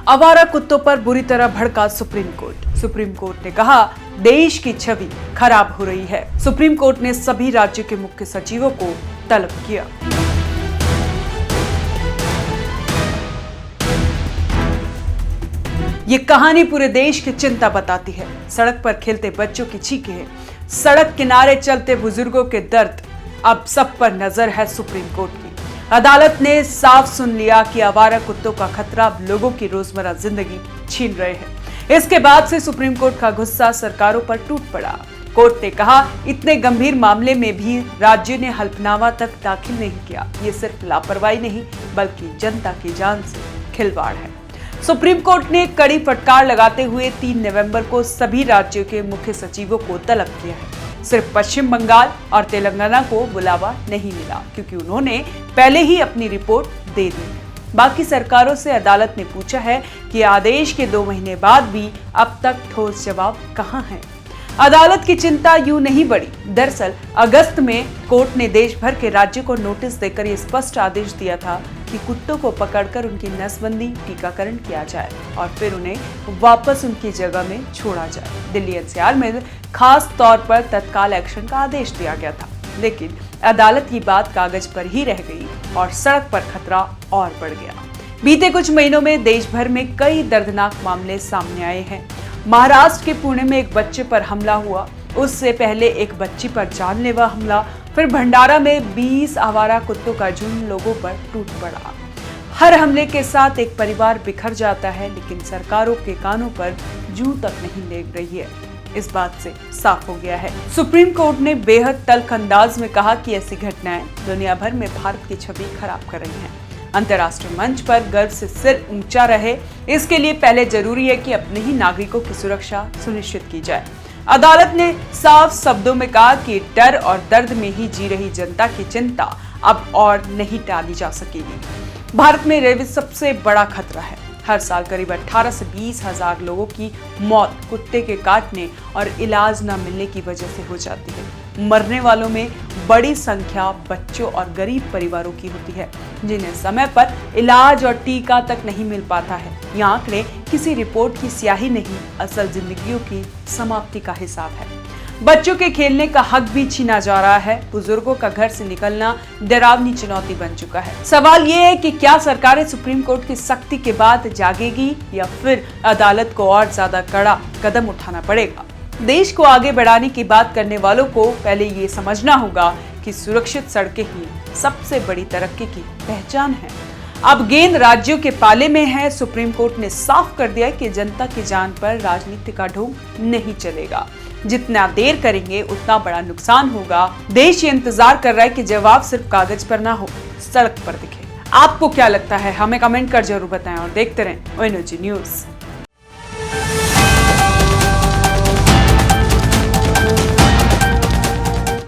आवारा कुत्तों पर बुरी तरह भड़का सुप्रीम कोर्ट। सुप्रीम कोर्ट ने कहा देश की छवि खराब हो रही है। सुप्रीम कोर्ट ने सभी राज्यों के मुख्य सचिवों को तलब किया। ये कहानी पूरे देश की चिंता बताती है। सड़क पर खेलते बच्चों की चीखें, सड़क किनारे चलते बुजुर्गों के दर्द, अब सब पर नजर है सुप्रीम कोर्ट की। अदालत ने साफ सुन लिया कि आवारा कुत्तों का खतरा अब लोगों की रोजमर्रा जिंदगी छीन रहे हैं। इसके बाद से सुप्रीम कोर्ट का गुस्सा सरकारों पर टूट पड़ा। कोर्ट ने कहा इतने गंभीर मामले में भी राज्य ने हल्फनामा तक दाखिल नहीं किया। ये सिर्फ लापरवाही नहीं बल्कि जनता की जान से खिलवाड़ है। सुप्रीम कोर्ट ने कड़ी फटकार लगाते हुए 3 नवंबर को सभी राज्यों के मुख्य सचिवों को तलब किया है। सिर्फ पश्चिम बंगाल और तेलंगाना को बुलावा नहीं मिला क्योंकि उन्होंने पहले ही अपनी रिपोर्ट दे दी है। बाकी सरकारों से अदालत ने पूछा है कि आदेश के 2 महीने बाद भी अब तक ठोस जवाब कहां है। अदालत की चिंता यूं नहीं बढ़ी। दरअसल अगस्त में कोर्ट ने देश भर के राज्यों को नोटिस देकर यह स्पष्ट आदेश दिया था कि कुत्तों को पकड़कर उनकी नसबंदी, टीकाकरण किया जाए और फिर उन्हें वापस उनकी जगह में छोड़ा जाए। दिल्ली एनसीआर में खास तौर पर तत्काल एक्शन का आदेश दिया गया था, लेकिन अदालत की बात कागज पर ही रह गई और सड़क पर खतरा और बढ़ गया। बीते कुछ महीनों में देश भर में कई दर्दनाक मामले सामने आए हैं। महाराष्ट्र के पुणे में एक बच्चे पर हमला हुआ, उससे पहले एक बच्ची पर जानलेवा हमला, फिर भंडारा में 20 आवारा कुत्तों का झुंड लोगों पर टूट पड़ा। हर हमले के साथ एक परिवार बिखर जाता है, लेकिन सरकारों के कानों पर जूं तक नहीं लेग रही है। इस बात से साफ हो गया है। सुप्रीम कोर्ट ने बेहद तल्ख अंदाज में कहा कि ऐसी घटनाएं दुनिया भर में भारत की छवि खराब कर रही हैं। अंतर्राष्ट्रीय मंच पर गर्व से सिर ऊंचा रहे, इसके लिए पहले जरूरी है कि अपने ही नागरिकों की सुरक्षा सुनिश्चित की जाए। अदालत ने साफ शब्दों में कहा कि डर और दर्द में ही जी रही जनता की चिंता अब और नहीं टाली जा सकेगी। भारत में रेबीज सबसे बड़ा खतरा है। हर साल करीब 18 से 20 हजार लोगों की मौत कुत्ते के काटने और इलाज न मिलने की वजह से हो जाती है। मरने वालों में बड़ी संख्या बच्चों और गरीब परिवारों की होती है, जिन्हें समय पर इलाज और टीका तक नहीं मिल पाता है। ये आंकड़े किसी रिपोर्ट की स्याही नहीं, असल जिंदगियों की समाप्ति का हिसाब है। बच्चों के खेलने का हक भी छीना जा रहा है। बुजुर्गों का घर से निकलना डरावनी चुनौती बन चुका है। सवाल ये है कि क्या सरकारें सुप्रीम कोर्ट की सख्ती के बाद जागेगी या फिर अदालत को और ज्यादा कड़ा कदम उठाना पड़ेगा। देश को आगे बढ़ाने की बात करने वालों को पहले ये समझना होगा कि सुरक्षित सड़कें ही सबसे बड़ी तरक्की की पहचान है। अब गेंद राज्यों के पाले में है। सुप्रीम कोर्ट ने साफ कर दिया कि जनता की जान पर राजनीति का ढोंग नहीं चलेगा। जितना देर करेंगे उतना बड़ा नुकसान होगा। देश ये इंतजार कर रहा है कि जवाब सिर्फ कागज पर ना हो, सड़क पर दिखे। आपको क्या लगता है? हमें कमेंट कर जरूर बताएं और देखते रहें ONOG न्यूज।